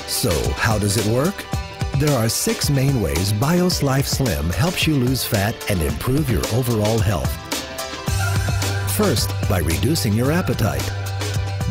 So, how does it work? There are 6 main ways Bios Life Slim helps you lose fat and improve your overall health. First, by reducing your appetite.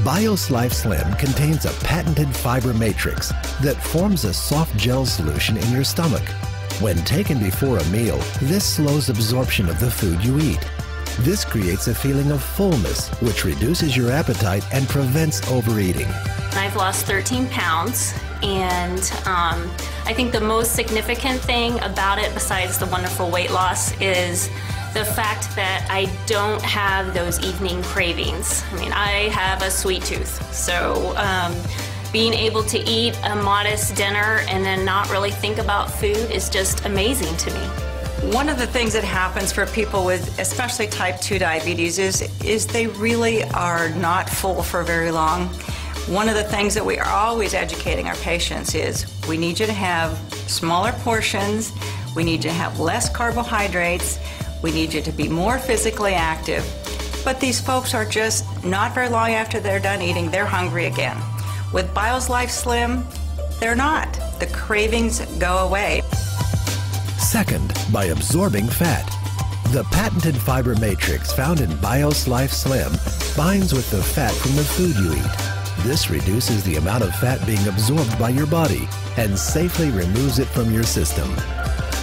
Bios Life Slim contains a patented fiber matrix that forms a soft gel solution in your stomach. When taken before a meal, this slows absorption of the food you eat. This creates a feeling of fullness, which reduces your appetite and prevents overeating. I've lost 13 pounds, and I think the most significant thing about it, besides the wonderful weight loss, is the fact that I don't have those evening cravings. I mean, I have a sweet tooth, so being able to eat a modest dinner and then not really think about food is just amazing to me. One of the things that happens for people with especially type 2 diabetes is they really are not full for very long. One of the things that we are always educating our patients is we need you to have smaller portions, we need you to have less carbohydrates, we need you to be more physically active. But these folks are just not very long after they're done eating, they're hungry again. With Bios Life Slim, they're not. The cravings go away. Second, by absorbing fat. The patented fiber matrix found in Bios Life Slim binds with the fat from the food you eat. This reduces the amount of fat being absorbed by your body and safely removes it from your system.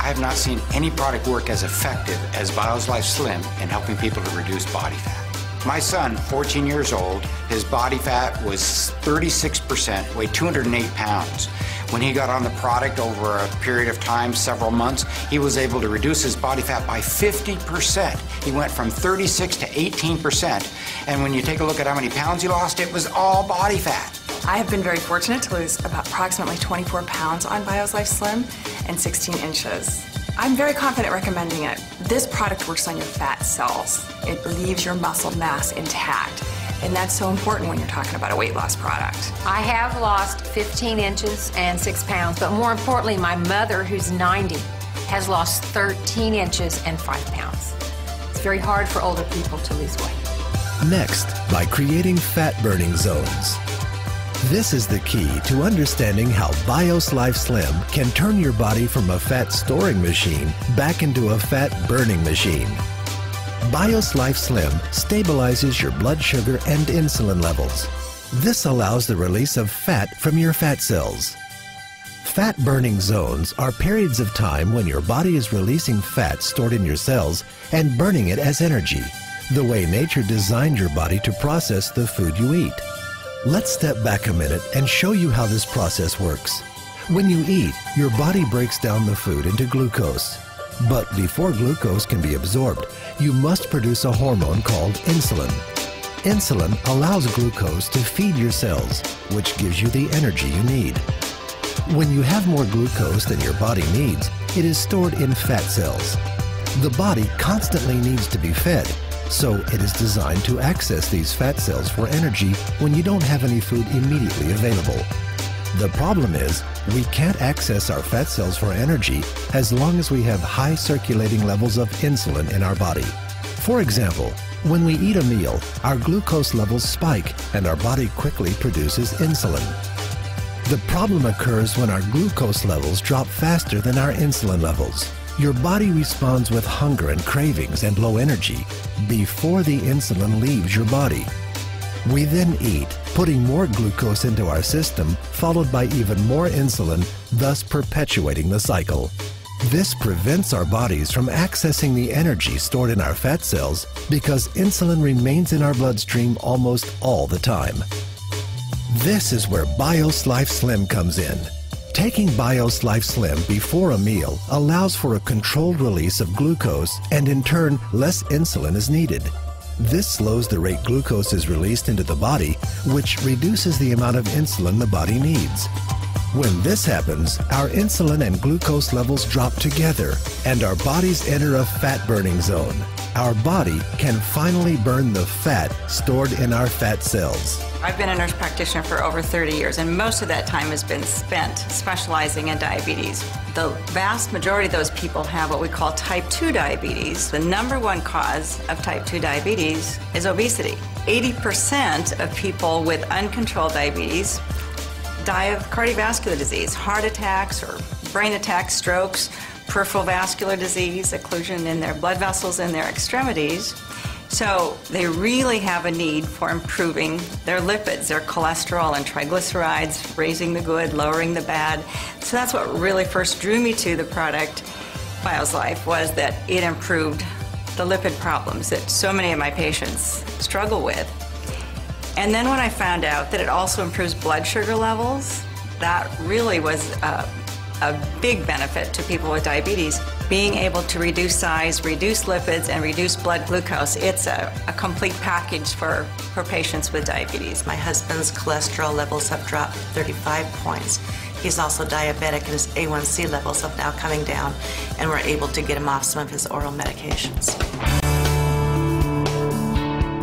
I have not seen any product work as effective as Bios Life Slim in helping people to reduce body fat. My son, 14 years old, his body fat was 36%, weighed 208 pounds. When he got on the product over a period of time, several months, he was able to reduce his body fat by 50%. He went from 36 to 18%. And when you take a look at how many pounds he lost, it was all body fat. I have been very fortunate to lose about approximately 24 pounds on Bios Life Slim and 16 inches. I'm very confident recommending it. This product works on your fat cells. It leaves your muscle mass intact. And that's so important when you're talking about a weight loss product. I have lost 15 inches and 6 pounds, but more importantly, my mother, who's 90, has lost 13 inches and 5 pounds. It's very hard for older people to lose weight. Next, by creating fat-burning zones. This is the key to understanding how Bios Life Slim can turn your body from a fat storing machine back into a fat burning machine. Bios Life Slim stabilizes your blood sugar and insulin levels. This allows the release of fat from your fat cells. Fat burning zones are periods of time when your body is releasing fat stored in your cells and burning it as energy, the way nature designed your body to process the food you eat. Let's step back a minute and show you how this process works. When you eat, your body breaks down the food into glucose. But before glucose can be absorbed, you must produce a hormone called insulin. Insulin allows glucose to feed your cells, which gives you the energy you need. When you have more glucose than your body needs, it is stored in fat cells. The body constantly needs to be fed, so it is designed to access these fat cells for energy when you don't have any food immediately available. The problem is, we can't access our fat cells for energy as long as we have high circulating levels of insulin in our body. For example, when we eat a meal, our glucose levels spike and our body quickly produces insulin. The problem occurs when our glucose levels drop faster than our insulin levels. Your body responds with hunger and cravings and low energy before the insulin leaves your body. We then eat, putting more glucose into our system, followed by even more insulin, thus perpetuating the cycle. This prevents our bodies from accessing the energy stored in our fat cells because insulin remains in our bloodstream almost all the time. This is where Bios Life Slim comes in. Taking Bios Life Slim before a meal allows for a controlled release of glucose, and in turn, less insulin is needed. This slows the rate glucose is released into the body, which reduces the amount of insulin the body needs. When this happens, our insulin and glucose levels drop together, and our bodies enter a fat-burning zone. Our body can finally burn the fat stored in our fat cells. I've been a nurse practitioner for over 30 years, and most of that time has been spent specializing in diabetes. The vast majority of those people have what we call type 2 diabetes. The #1 cause of type 2 diabetes is obesity. 80% of people with uncontrolled diabetes die of cardiovascular disease, heart attacks or brain attacks, strokes, peripheral vascular disease, occlusion in their blood vessels in their extremities. So they really have a need for improving their lipids, their cholesterol and triglycerides, raising the good, lowering the bad. So that's what really first drew me to the product, Bioslife, was that it improved the lipid problems that so many of my patients struggle with. And then when I found out that it also improves blood sugar levels, that really was a big benefit to people with diabetes. Being able to reduce size, reduce lipids, and reduce blood glucose, it's a complete package for patients with diabetes. My husband's cholesterol levels have dropped 35 points. He's also diabetic and his A1C levels are now coming down, and we're able to get him off some of his oral medications.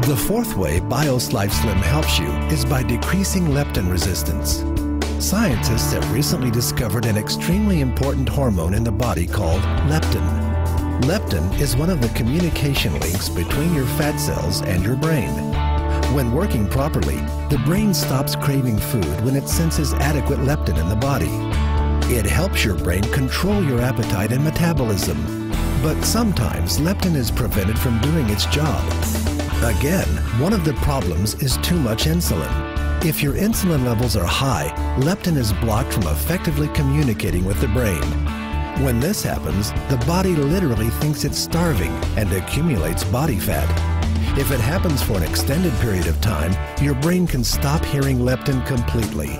The fourth way Bioslife Slim helps you is by decreasing leptin resistance. Scientists have recently discovered an extremely important hormone in the body called leptin. Leptin is one of the communication links between your fat cells and your brain. When working properly, the brain stops craving food when it senses adequate leptin in the body. It helps your brain control your appetite and metabolism. But sometimes leptin is prevented from doing its job. Again, one of the problems is too much insulin. If your insulin levels are high, leptin is blocked from effectively communicating with the brain. When this happens, the body literally thinks it's starving and accumulates body fat. If it happens for an extended period of time, your brain can stop hearing leptin completely.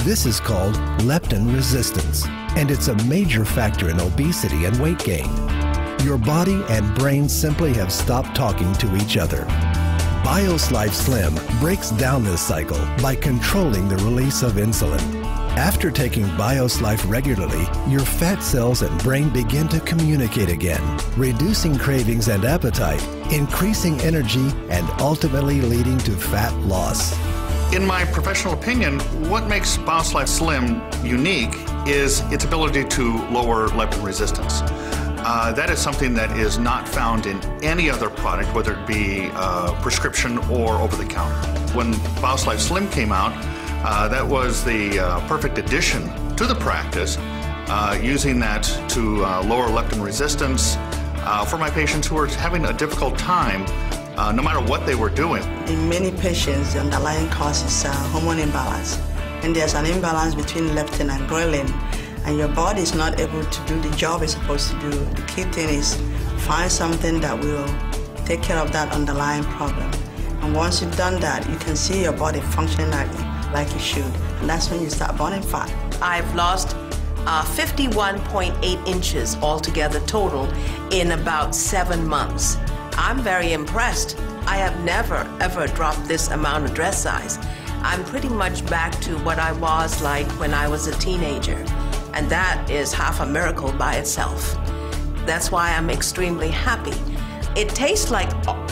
This is called leptin resistance, and it's a major factor in obesity and weight gain. Your body and brain simply have stopped talking to each other. Bioslife Slim breaks down this cycle by controlling the release of insulin. After taking Bioslife regularly, your fat cells and brain begin to communicate again, reducing cravings and appetite, increasing energy, and ultimately leading to fat loss. In my professional opinion, what makes Bioslife Slim unique is its ability to lower leptin resistance. That is something that is not found in any other product, whether it be prescription or over-the-counter. When Bioslife Slim came out, that was the perfect addition to the practice, using that to lower leptin resistance for my patients who are having a difficult time, no matter what they were doing. In many patients, the underlying cause is hormone imbalance, and there's an imbalance between leptin and ghrelin, and your body is not able to do the job it's supposed to do. The key thing is find something that will take care of that underlying problem. And once you've done that, you can see your body functioning like it should. And that's when you start burning fat. I've lost 51.8 inches altogether total in about 7 months. I'm very impressed. I have never, ever dropped this amount of dress size. I'm pretty much back to what I was like when I was a teenager. And that is half a miracle by itself. That's why I'm extremely happy. It tastes like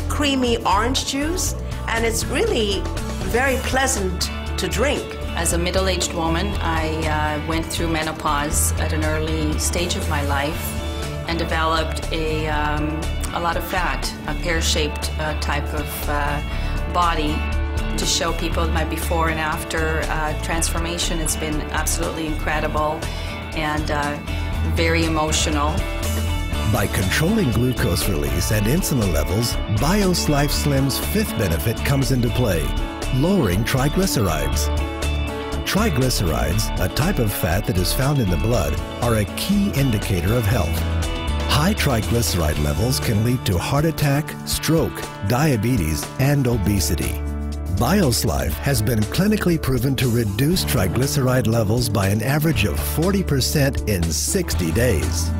creamy orange juice, and it's really very pleasant to drink. As a middle-aged woman, I went through menopause at an early stage of my life and developed a lot of fat, a pear-shaped type of body. To show people my before and after transformation, it's been absolutely incredible and very emotional. By controlling glucose release and insulin levels, Bioslife Slim's fifth benefit comes into play, lowering triglycerides. Triglycerides, a type of fat that is found in the blood, are a key indicator of health. High triglyceride levels can lead to heart attack, stroke, diabetes, and obesity. Bioslife has been clinically proven to reduce triglyceride levels by an average of 40% in 60 days.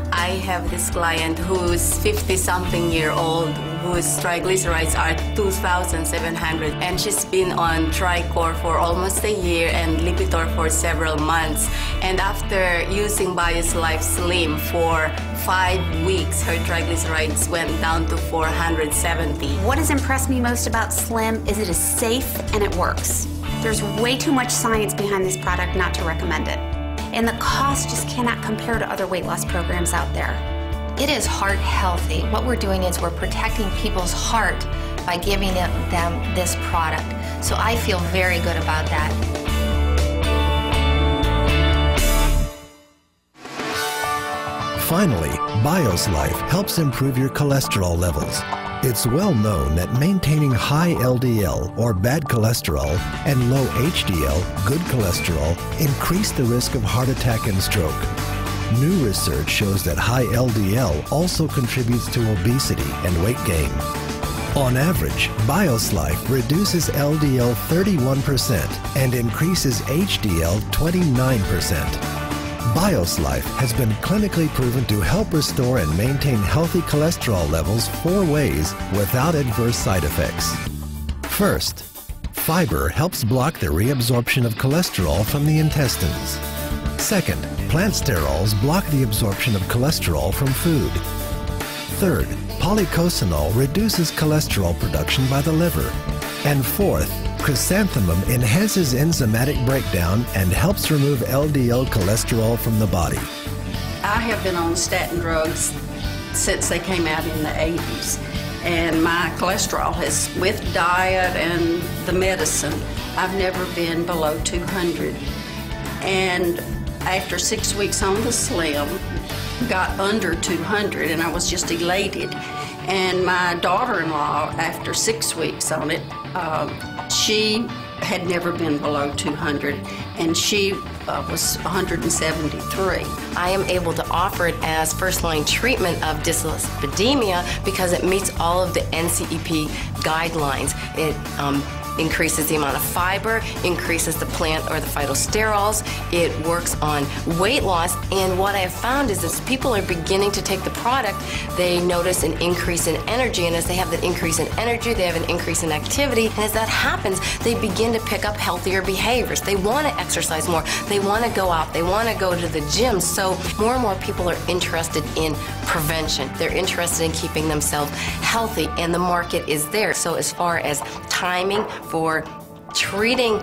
I have this client who's 50-something-year-old whose triglycerides are 2,700, and she's been on Tricor for almost a year and Lipitor for several months. And after using Bioslife Slim for 5 weeks, her triglycerides went down to 470. What has impressed me most about Slim is it is safe and it works. There's way too much science behind this product not to recommend it. And the cost just cannot compare to other weight loss programs out there. It is heart healthy. What we're doing is we're protecting people's heart by giving them this product. So I feel very good about that. Finally, Biosphere helps improve your cholesterol levels. It's well known that maintaining high LDL, or bad cholesterol, and low HDL, good cholesterol, increase the risk of heart attack and stroke. New research shows that high LDL also contributes to obesity and weight gain. On average, Biosphere reduces LDL 31% and increases HDL 29%. Biosphere has been clinically proven to help restore and maintain healthy cholesterol levels 4 ways without adverse side effects. First, fiber helps block the reabsorption of cholesterol from the intestines. Second, plant sterols block the absorption of cholesterol from food. Third, polycosanol reduces cholesterol production by the liver. And fourth, chrysanthemum enhances enzymatic breakdown and helps remove LDL cholesterol from the body. I have been on statin drugs since they came out in the 80s. And my cholesterol has, with diet and the medicine, I've never been below 200. And after 6 weeks on the Slim, got under 200, and I was just elated. And my daughter-in-law, after 6 weeks on it, she had never been below 200, and she was 173. I am able to offer it as first-line treatment of dyslipidemia because it meets all of the NCEP guidelines. It increases the amount of fiber, increases the plant or the phytosterols. It works on weight loss, and what I have found is as people are beginning to take the product, they notice an increase in energy, and as they have that increase in energy, they have an increase in activity, and as that happens, they begin to pick up healthier behaviors. They want to exercise more, they want to go out, they want to go to the gym, so more and more people are interested in prevention. They're interested in keeping themselves healthy, and the market is there. So as far as timing for treating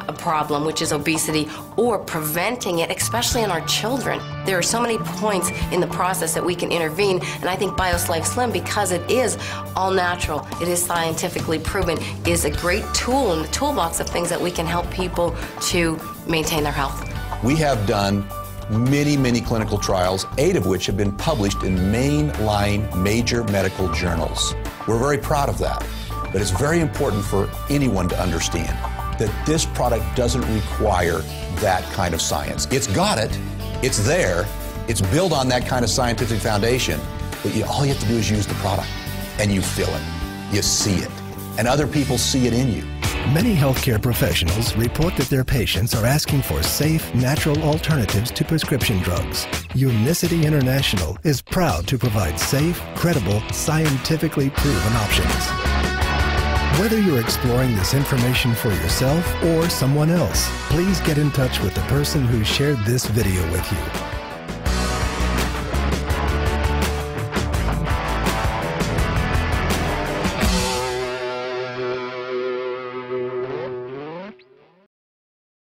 a problem, which is obesity, or preventing it, especially in our children. There are so many points in the process that we can intervene, and I think Biosphere Slim, because it is all natural, it is scientifically proven, is a great tool in the toolbox of things that we can help people to maintain their health. We have done many clinical trials, 8 of which have been published in mainline major medical journals. We're very proud of that. But it's very important for anyone to understand that this product doesn't require that kind of science. It's got it, it's there, it's built on that kind of scientific foundation, but all you have to do is use the product, and you feel it, you see it, and other people see it in you. Many healthcare professionals report that their patients are asking for safe, natural alternatives to prescription drugs. Unicity International is proud to provide safe, credible, scientifically proven options. Whether you're exploring this information for yourself or someone else, please get in touch with the person who shared this video with you.